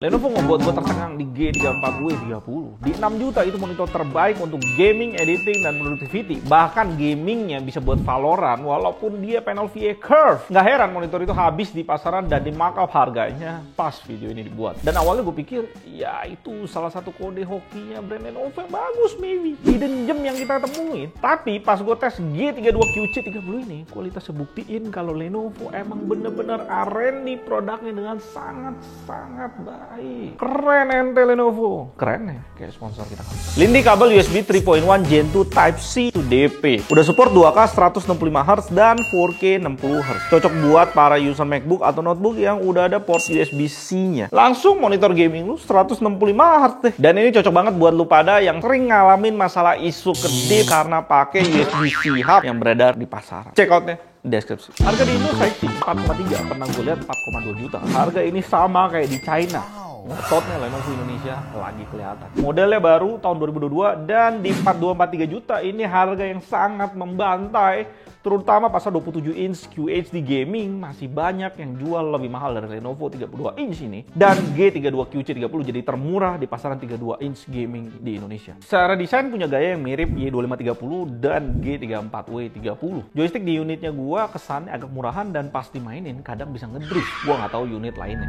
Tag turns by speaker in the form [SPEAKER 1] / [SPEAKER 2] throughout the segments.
[SPEAKER 1] Lenovo ngebuat gue tercengang di G34W30. Di 6 juta itu monitor terbaik untuk gaming, editing, dan productivity. Bahkan gamingnya bisa buat Valorant walaupun dia panel VA curve. Nggak heran monitor itu habis di pasaran dan di markup harganya pas video ini dibuat. Dan awalnya gue pikir, ya itu salah satu kode hokinya brand Lenovo yang bagus maybe. Hidden gem yang kita temuin. Tapi pas gue tes G32QC30 ini, kualitasnya buktiin kalau Lenovo emang bener-bener R&D produknya dengan sangat baik. Keren ente Lenovo. Keren ya, kayak sponsor kita kan. Lindi kabel USB 3.1 Gen 2 Type-C to DP. Udah support 2K 165Hz dan 4K 60Hz. Cocok buat para user MacBook atau notebook yang udah ada port USB-C-nya. Langsung monitor gaming lu 165Hz deh. Dan ini cocok banget buat lu pada yang sering ngalamin masalah isu kedip karena pakai USB-C hub yang beredar di pasaran. Check outnya deskripsi. Harga di Indo saya 4,3, pernah gue lihat 4,2 juta. Harga ini sama kayak di China. Ngototnya Lenovo Indonesia lagi kelihatan. Modelnya baru tahun 2022 dan di 4243 juta ini harga yang sangat membantai. Terutama pasar 27 inch QHD gaming masih banyak yang jual lebih mahal dari Lenovo 32 inch ini. Dan G32QC30 jadi termurah di pasaran 32 inch gaming di Indonesia. Secara desain punya gaya yang mirip Y2530 dan G34W30. Joystick di unitnya gua kesannya agak murahan dan pas dimainin kadang bisa ngedrift. Gua nggak tahu unit lainnya.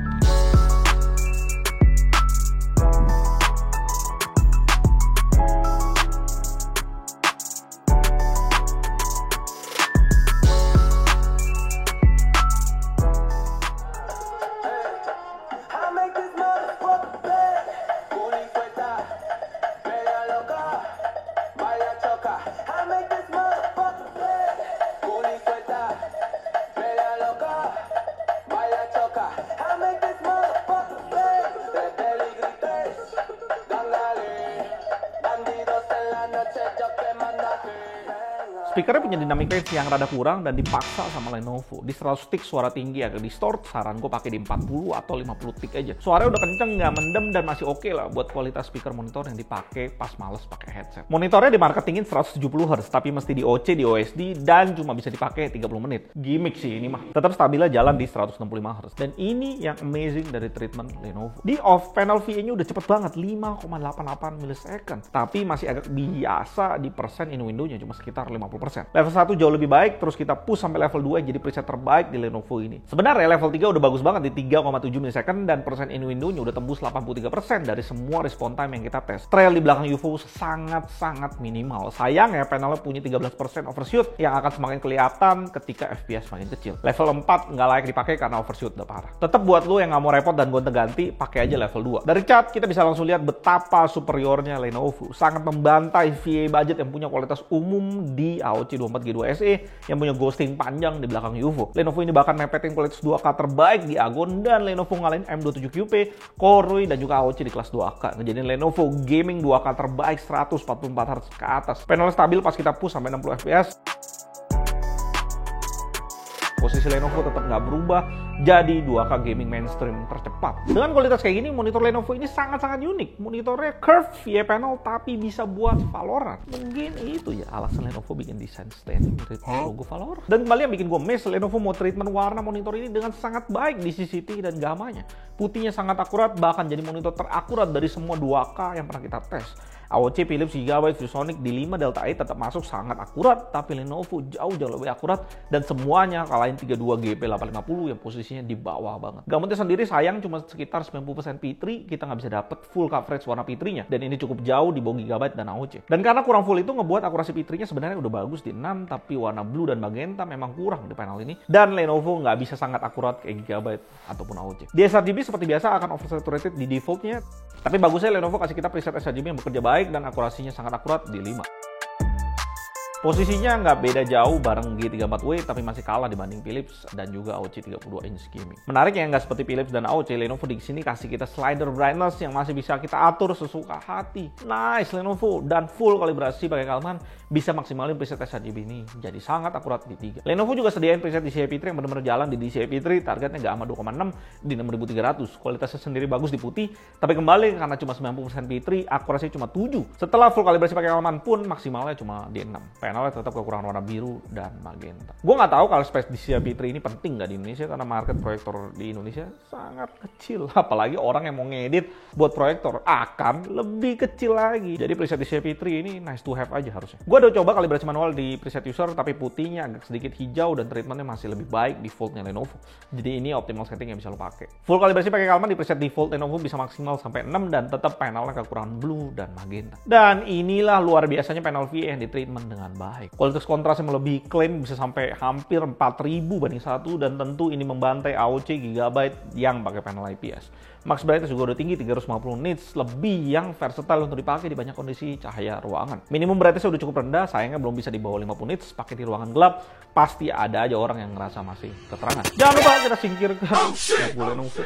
[SPEAKER 1] Speakernya punya dynamic range yang rada kurang dan dipaksa sama Lenovo. Di 100 tick suara tinggi agak distort, saran gue pakai di 40 atau 50 tick aja. Suaranya udah kenceng, nggak mendem dan masih oke lah buat kualitas speaker monitor yang dipakai pas males pakai headset. Monitornya dimarketingin 170 Hz, tapi mesti di OC, di OSD dan cuma bisa dipakai 30 menit. Gimmick sih ini mah. Tetap stabilnya jalan di 165 Hz. Dan ini yang amazing dari treatment Lenovo. Di off panel VA-nya udah cepet banget, 5,88 millisecond. Tapi masih agak biasa di persen in window-nya cuma sekitar 50%. Level 1 jauh lebih baik, terus kita push sampai level 2 jadi preset terbaik di Lenovo ini. Sebenarnya level 3 udah bagus banget di 3,7 millisecond dan persen in window-nya udah tembus 83% dari semua response time yang kita tes. Trail di belakang UFO sangat minimal. Sayang ya panelnya punya 13% overshoot yang akan semakin kelihatan ketika FPS makin kecil. Level 4 nggak layak dipakai karena overshoot udah parah. Tetap buat lu yang nggak mau repot dan gonta-ganti, pakai aja level 2. Dari cat kita bisa langsung lihat betapa superiornya Lenovo. Sangat membantai VA budget yang punya kualitas umum di AOC 24G2 SE yang punya ghosting panjang di belakang UFO. Lenovo ini bahkan mepetin kualitas 2K terbaik di Agon dan Lenovo ngalahin M27QP, Core dan juga AOC di kelas 2K. Ngejadiin Lenovo gaming 2K terbaik 144Hz ke atas. Panel stabil pas kita push sampai 60 fps. Posisi Lenovo tetap nggak berubah, jadi 2K gaming mainstream tercepat. Dengan kualitas kayak gini, monitor Lenovo ini sangat unik. Monitornya curved VA panel tapi bisa buat Valorant. Mungkin itu ya alasan Lenovo bikin desain stand mirip logo Valorant. Dan kembali yang bikin gue miss, Lenovo mau treatment warna monitor ini dengan sangat baik di CCTV dan gamanya. Putihnya sangat akurat, bahkan jadi monitor terakurat dari semua 2K yang pernah kita tes. AOC Philips Gigabyte ViewSonic di 5 Delta 8 tetap masuk sangat akurat, tapi Lenovo jauh lebih akurat dan semuanya kalahin 32GP850 yang posisinya di bawah banget. Gamutnya sendiri sayang cuma sekitar 90% P3, kita nggak bisa dapet full coverage warna P3-nya dan ini cukup jauh di bawah Gigabyte dan AOC. Dan karena kurang full itu ngebuat akurasi P3-nya sebenarnya udah bagus di 6, tapi warna blue dan magenta memang kurang di panel ini dan Lenovo nggak bisa sangat akurat kayak Gigabyte ataupun AOC. Di sRGB seperti biasa akan oversaturated di defaultnya, tapi bagusnya Lenovo kasih kita preset sRGB yang bekerja baik dan akurasinya sangat akurat di 5. Posisinya nggak beda jauh bareng G34W, tapi masih kalah dibanding Philips dan juga AOC 32 inch gaming. Menarik ya, nggak seperti Philips dan AOC, Lenovo di sini kasih kita slider brightness yang masih bisa kita atur sesuka hati. Nice Lenovo, dan full kalibrasi pakai Kalman bisa maksimalin preset sRGB ini jadi sangat akurat di 3. Lenovo juga sediain preset DCI-P3 yang benar-benar jalan di DCI-P3, targetnya nggak sama 2,6 di 6300. Kualitasnya sendiri bagus di putih, tapi kembali karena cuma 90% P3, akurasinya cuma 7. Setelah full kalibrasi pakai Kalman pun maksimalnya cuma di 6. panelnya tetap kekurangan warna biru dan magenta. Gue nggak tahu kalau space di CP3 ini penting nggak di Indonesia, karena market proyektor di Indonesia sangat kecil. Apalagi orang yang mau ngedit buat proyektor akan lebih kecil lagi. Jadi preset di CP3 ini nice to have aja harusnya. Gue udah coba kalibrasi manual di preset user, tapi putihnya agak sedikit hijau dan treatmentnya masih lebih baik defaultnya Lenovo. Jadi ini optimal setting yang bisa lo pakai. Full kalibrasi pakai Kalman di preset default Lenovo bisa maksimal sampai 6 dan tetap panelnya kekurangan blue dan magenta. Dan inilah luar biasanya panel VA yang di treatment dengan baik. Kualitas kontras yang lebih clean bisa sampai hampir 4000 banding 1 dan tentu ini membantai AOC Gigabyte yang pakai panel IPS. Max brightness juga udah tinggi 350 nits, lebih yang versatile untuk dipakai di banyak kondisi cahaya ruangan. Minimum brightness udah cukup rendah, sayangnya belum bisa di bawah 50 nits, pakai di ruangan gelap pasti ada aja orang yang ngerasa masih keterangan. Jangan lupa kita singkirkan Lenovo.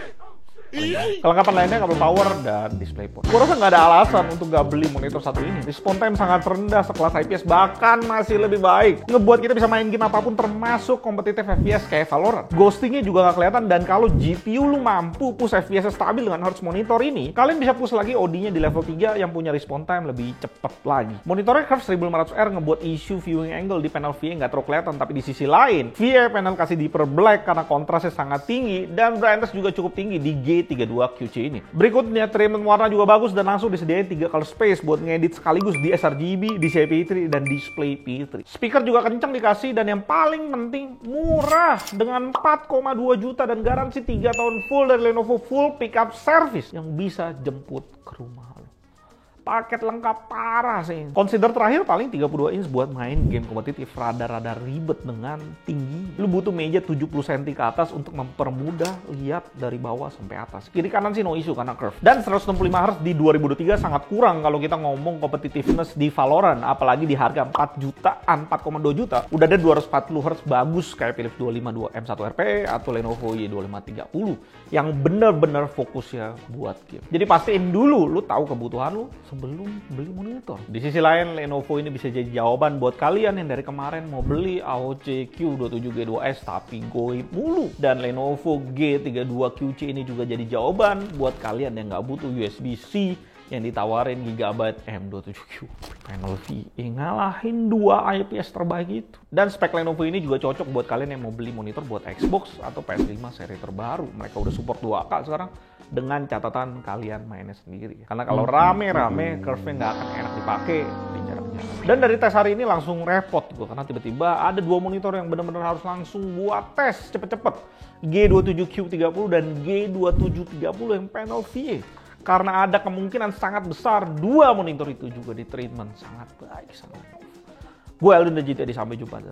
[SPEAKER 1] Kelengkapan lainnya kabel power dan DisplayPort. Gue rasa nggak ada alasan untuk nggak beli monitor satu ini. Response time sangat rendah, sekelas IPS bahkan masih lebih baik. Ngebuat kita bisa main game apapun termasuk kompetitif FPS kayak Valorant. Ghostingnya juga nggak kelihatan, dan kalau GPU lu mampu push FPS stabil dengan Hertz monitor ini, kalian bisa push lagi OD-nya di level 3 yang punya response time lebih cepet lagi. Monitornya Curve 1500R ngebuat issue viewing angle di panel VA nggak terlalu kelihatan, tapi di sisi lain VA panel kasih deeper black karena kontrasnya sangat tinggi dan brightness juga cukup tinggi di G32QC ini. Berikutnya treatment warna juga bagus dan langsung disediain 3 color space buat ngedit sekaligus di sRGB, di CP3 dan display P3. Speaker juga kencang dikasih, dan yang paling penting murah dengan 4,2 juta dan garansi 3 tahun full dari Lenovo full pickup service yang bisa jemput ke rumah. Paket lengkap parah sih. Consider terakhir paling 32 inch buat main game kompetitif rada-rada ribet dengan tinggi. Lu butuh meja 70 cm ke atas untuk mempermudah lihat dari bawah sampai atas. Kiri kanan sih no issue karena curve. Dan 165 Hz di 2023 sangat kurang kalau kita ngomong competitiveness di Valorant, apalagi di harga 4 jutaan, 4,2 juta. Udah ada 240 Hz bagus kayak Philips 252 M1 RP atau Lenovo Y2530 yang bener-bener fokusnya buat game. Jadi pastiin dulu lu tahu kebutuhan lu sebelum beli monitor. Di sisi lain, Lenovo ini bisa jadi jawaban buat kalian yang dari kemarin mau beli AOC Q27G2S tapi goib mulu. Dan Lenovo G32QC ini juga jadi jawaban buat kalian yang nggak butuh USB-C yang ditawarin Gigabyte M27Q. Panel VA ngalahin 2 IPS terbaik itu. Dan spek Lenovo ini juga cocok buat kalian yang mau beli monitor buat Xbox atau PS5 seri terbaru. Mereka udah support 2K sekarang, dengan catatan kalian mainnya sendiri. Karena kalau rame-rame, curve-nya nggak akan enak dipakai di jarak-jarak. Dan dari tes hari ini langsung repot gue, karena tiba-tiba ada 2 monitor yang benar-benar harus langsung buat tes cepet-cepet. G27Q30 dan G2730 yang panel VA. Karena ada kemungkinan sangat besar 2 monitor itu juga di treatment sangat baik sama Lenovo. Gue Aldo dan JT, sampai jumpa.